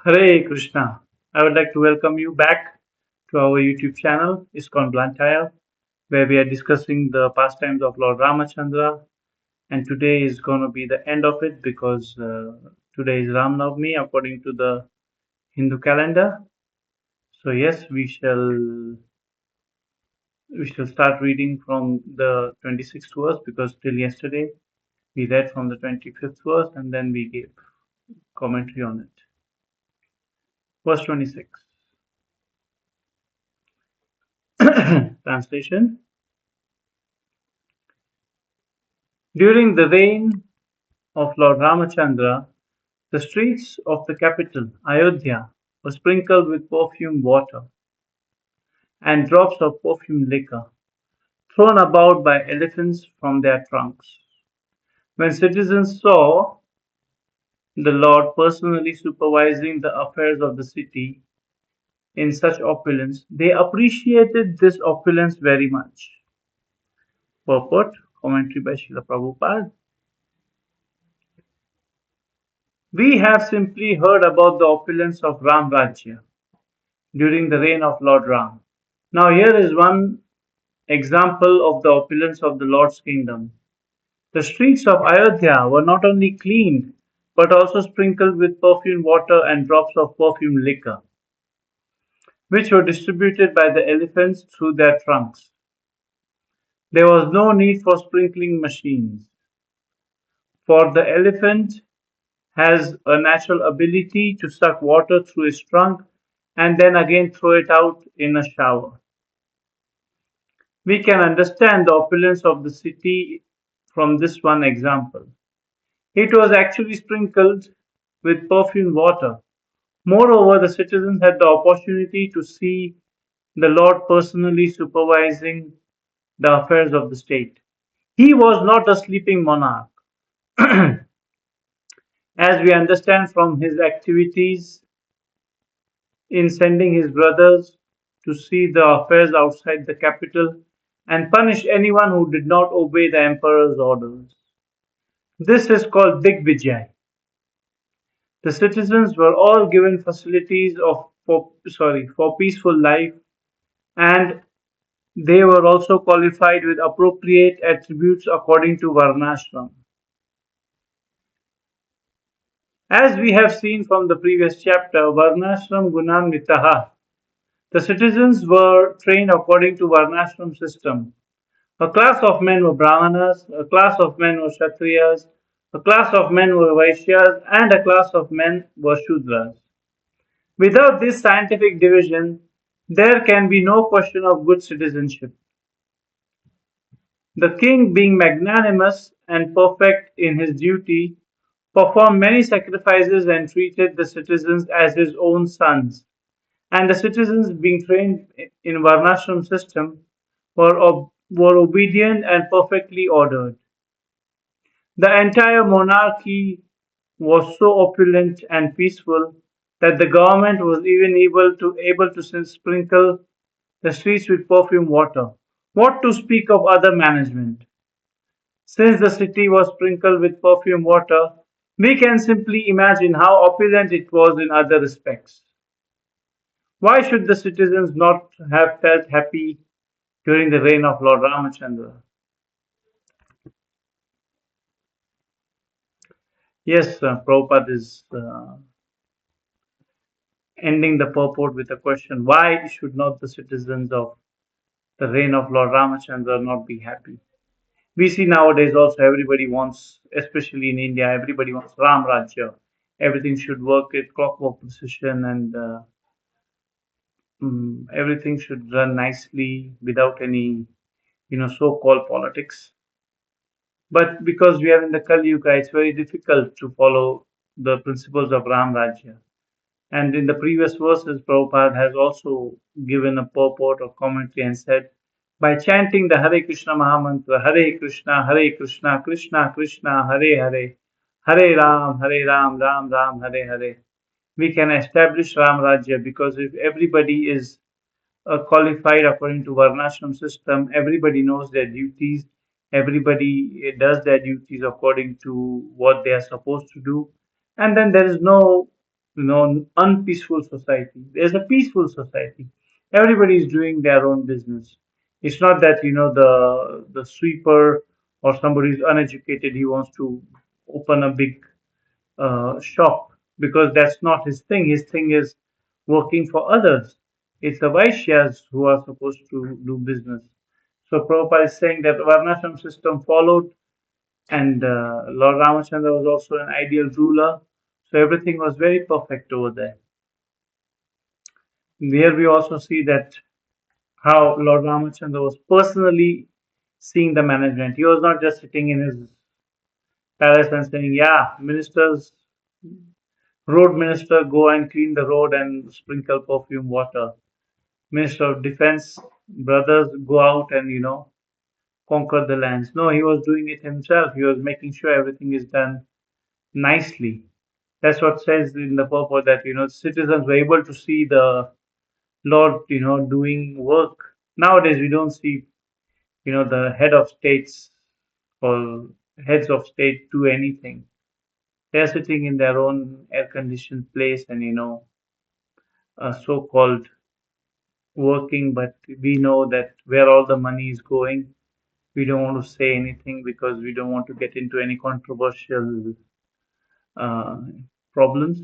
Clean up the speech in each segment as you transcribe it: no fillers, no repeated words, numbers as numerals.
Hare Krishna. I would like to welcome you back to our YouTube channel, ISKCON Blantyre, where we are discussing the pastimes of Lord Ramachandra. And today is going to be the end of it because today is Ram Navmi according to the Hindu calendar. So yes, we shall start reading from the 26th verse because till yesterday we read from the 25th verse and then we gave commentary on it. Verse 26. Translation. During the reign of Lord Ramachandra, the streets of the capital, Ayodhya, were sprinkled with perfumed water and drops of perfumed liquor, thrown about by elephants from their trunks. When citizens saw the Lord personally supervising the affairs of the city in such opulence, they appreciated this opulence very much. Purport, commentary by Srila Prabhupada. We have simply heard about the opulence of Ram Rajya during the reign of Lord Ram. Now here is one example of the opulence of the Lord's kingdom. The streets of Ayodhya were not only cleaned but also sprinkled with perfumed water and drops of perfumed liquor, which were distributed by the elephants through their trunks. There was no need for sprinkling machines, for the elephant has a natural ability to suck water through his trunk and then again throw it out in a shower. We can understand the opulence of the city from this one example. It was actually sprinkled with perfumed water. Moreover, the citizens had the opportunity to see the Lord personally supervising the affairs of the state. He was not a sleeping monarch. As we understand from his activities in sending his brothers to see the affairs outside the capital and punish anyone who did not obey the emperor's orders. This is called Digvijay. The citizens were all given facilities for peaceful life, and they were also qualified with appropriate attributes according to Varnashram. As we have seen from the previous chapter, Varnashram Gunanvitaha, the citizens were trained according to Varnashram system. A class of men were Brahmanas, a class of men were Kshatriyas, a class of men were Vaishyas, and a class of men were Shudras. Without this scientific division, there can be no question of good citizenship. The king, being magnanimous and perfect in his duty, performed many sacrifices and treated the citizens as his own sons. And the citizens, being trained in Varnashram system, were obedient and perfectly ordered. The entire monarchy was so opulent and peaceful that the government was even able to sprinkle the streets with perfumed water. What to speak of other management? Since the city was sprinkled with perfumed water, we can simply imagine how opulent it was in other respects. Why should the citizens not have felt happy during the reign of Lord Ramachandra? Yes, Prabhupada is ending the purport with a question: why should not the citizens of the reign of Lord Ramachandra not be happy? We see nowadays also everybody wants, especially in India, everybody wants Ram Rajya. Everything should work at clockwork precision and everything should run nicely without any, so-called politics. But because we are in the Kali Yuga, it's very difficult to follow the principles of Ram Rajya. And in the previous verses, Prabhupada has also given a purport or commentary and said, by chanting the Hare Krishna Mahamantra, Hare Krishna, Krishna Krishna, Hare Hare, Hare Ram, Ram Ram, Hare Hare, we can establish Ram Rajya because if everybody is qualified according to Varnashram system, everybody knows their duties, everybody does their duties according to what they are supposed to do, and then there is no unpeaceful society. There's a peaceful society. Everybody is doing their own business. It's not that the sweeper or somebody who's uneducated, he wants to open a big shop, because that's not his thing. His thing is working for others. It's the Vaishyas who are supposed to do business. So Prabhupada is saying that Varnashram system followed, and Lord Ramachandra was also an ideal ruler. So everything was very perfect over there. Here we also see that how Lord Ramachandra was personally seeing the management. He was not just sitting in his palace and saying, "Yeah, ministers, road minister, go and clean the road and sprinkle perfume water. Minister of Defense, brothers, go out and conquer the lands." No, he was doing it himself. He was making sure everything is done nicely. That's what says in the purport that citizens were able to see the Lord doing work. Nowadays we don't see the head of states or heads of state do anything. They're sitting in their own air conditioned place and so called working, but we know that where all the money is going, we don't want to say anything because we don't want to get into any controversial uh, problems.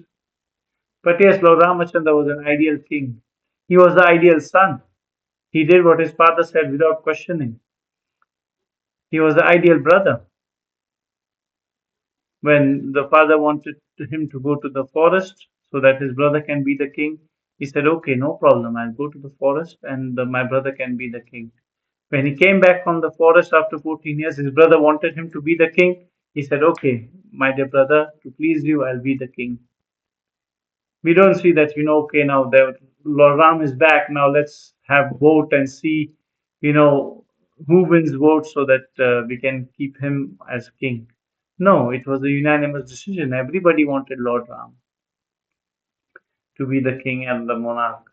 But yes, Lord Ramachandra was an ideal king. He was the ideal son. He did what his father said without questioning. He was the ideal brother. When the father wanted him to go to the forest so that his brother can be the king, he said, "Okay, no problem. I'll go to the forest and my brother can be the king." When he came back from the forest after 14 years, his brother wanted him to be the king. He said, "Okay, my dear brother, to please you, I'll be the king." We don't see that, okay, now that Lord Ram is back, now let's have vote and see, you know, who wins vote so that we can keep him as king. No, it was a unanimous decision. Everybody wanted Lord Ram to be the king and the monarch.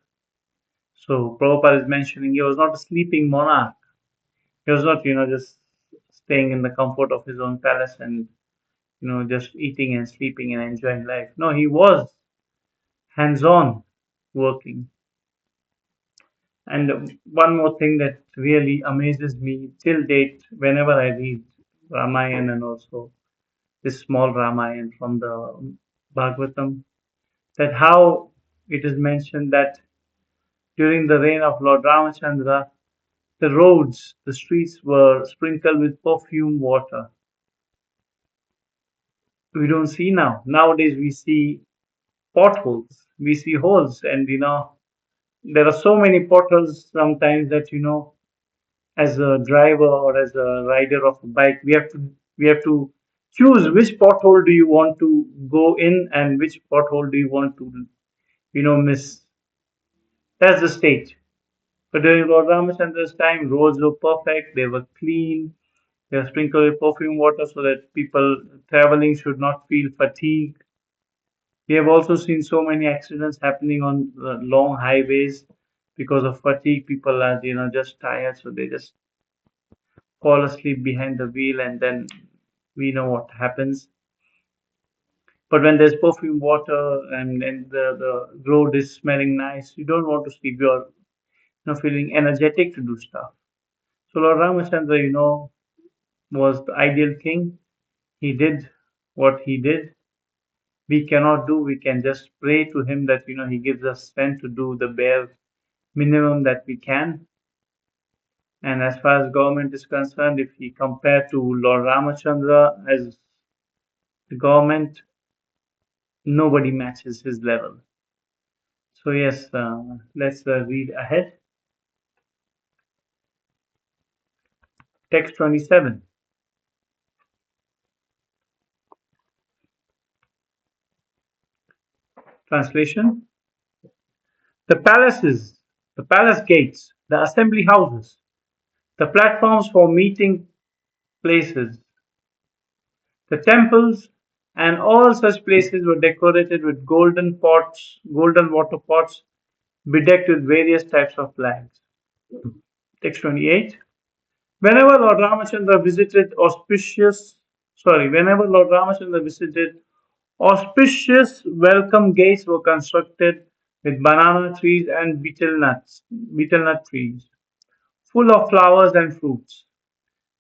So Prabhupada is mentioning he was not a sleeping monarch. He was not, just staying in the comfort of his own palace and, just eating and sleeping and enjoying life. No, he was hands-on working. And one more thing that really amazes me till date, whenever I read Ramayana and also this small Ramayana from the Bhagavatam, that how it is mentioned that during the reign of Lord Ramachandra, the roads, the streets were sprinkled with perfume water. We don't see now. Nowadays we see potholes, we see holes, and there are so many potholes sometimes that as a driver or as a rider of a bike, we have to choose which pothole do you want to go in and which pothole do you want to miss. That's the stage. But during Lord Ramachandra's time, roads were perfect, they were clean, they were sprinkled with perfume water so that people traveling should not feel fatigue. We have also seen so many accidents happening on the long highways because of fatigue. People are just tired, so they just fall asleep behind the wheel, and then we know what happens. But when there's perfume water and the road is smelling nice, you don't want to sleep. You're feeling energetic to do stuff. So Lord Ramachandra, was the ideal king. He did what he did. We cannot do. We can just pray to him that he gives us strength to do the bare minimum that we can. And as far as government is concerned, if we compare to Lord Ramachandra as the government, nobody matches his level. So yes, let's read ahead. Text 27. Translation. The palaces, the palace gates, the assembly houses, the platforms for meeting places, the temples, and all such places were decorated with golden pots, golden water pots, bedecked with various types of flags. Text 28. Whenever Lord Ramachandra visited auspicious, whenever Lord Ramachandra visited Auspicious welcome gates were constructed with banana trees and betel nut trees, full of flowers and fruits.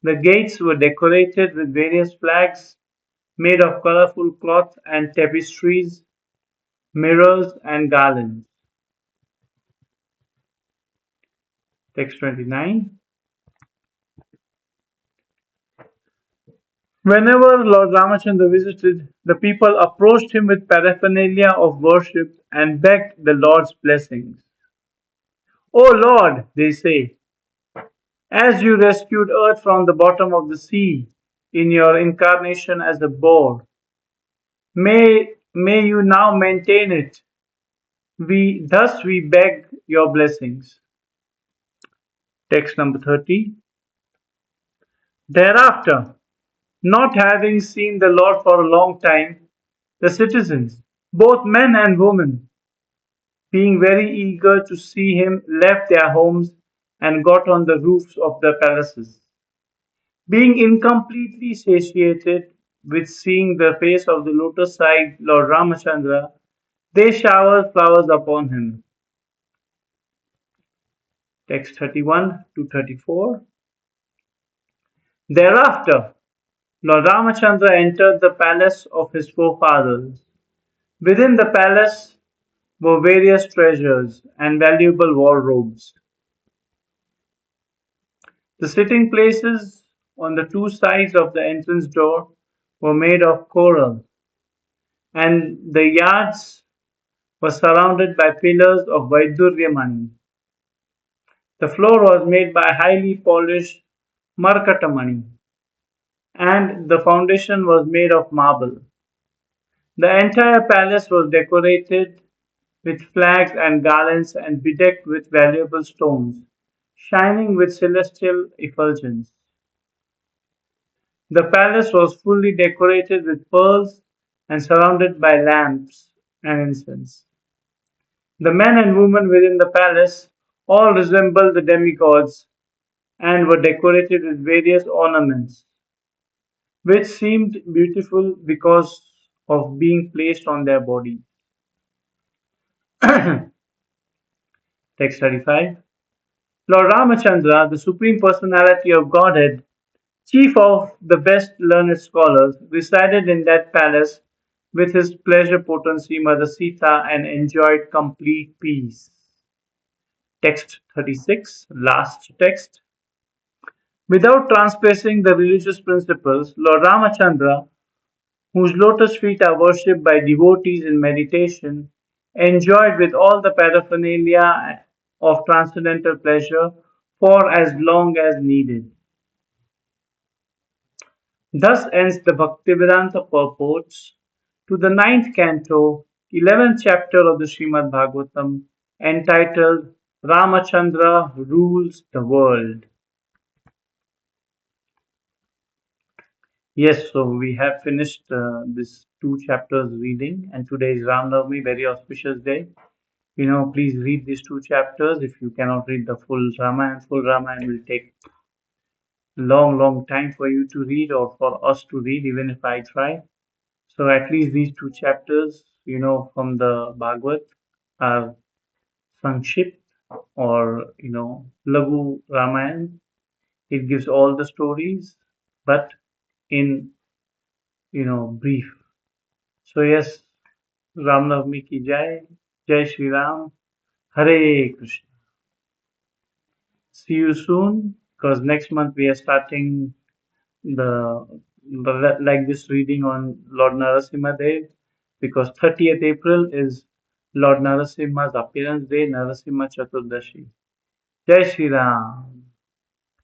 The gates were decorated with various flags made of colorful cloth and tapestries, mirrors, and garlands. Text 29. Whenever Lord Ramachandra visited, the people approached him with paraphernalia of worship and begged the Lord's blessings. O Lord, they say, as you rescued earth from the bottom of the sea in your incarnation as a boar, may you now maintain it. We beg your blessings. Text number 30. Thereafter, not having seen the Lord for a long time, the citizens, both men and women, being very eager to see him, left their homes and got on the roofs of the palaces. Being incompletely satiated with seeing the face of the lotus-eyed Lord Ramachandra, they showered flowers upon him. Text 31 to 34. Thereafter, Lord Ramachandra entered the palace of his forefathers. Within the palace were various treasures and valuable wardrobes. The sitting places on the two sides of the entrance door were made of coral, and the yards were surrounded by pillars of Vaidurya. The floor was made by highly polished Markatamani, and the foundation was made of marble. The entire palace was decorated with flags and garlands and bedecked with valuable stones, shining with celestial effulgence. The palace was fully decorated with pearls and surrounded by lamps and incense. The men and women within the palace all resembled the demigods and were decorated with various ornaments, which seemed beautiful because of being placed on their body. Text 35. Lord Ramachandra, the Supreme Personality of Godhead, chief of the best learned scholars, resided in that palace with his pleasure potency Mother Sita and enjoyed complete peace. Text 36, last text. Without transgressing the religious principles, Lord Ramachandra, whose lotus feet are worshipped by devotees in meditation, enjoyed with all the paraphernalia of transcendental pleasure for as long as needed. Thus ends the Bhaktivedanta purports to the ninth canto, 11th chapter of the Srimad Bhagavatam, entitled Ramachandra Rules the World. Yes, so we have finished this two chapters reading, and today is Ram Navmi, very auspicious day. Please read these two chapters. If you cannot read the full Ramayana will take long, long time for you to read or for us to read, even if I try. So at least these two chapters, from the Bhagavad are Sankshipt or, Lagu Ramayana. It gives all the stories, but in, brief. So yes, Ram Navami ki Jai, Jai Sri Ram, Hare Krishna. See you soon, because next month we are starting the, like this reading on Lord Narasimha Dev, because 30th April is Lord Narasimha's appearance day, Narasimha Chaturdashi. Jai Shri Ram.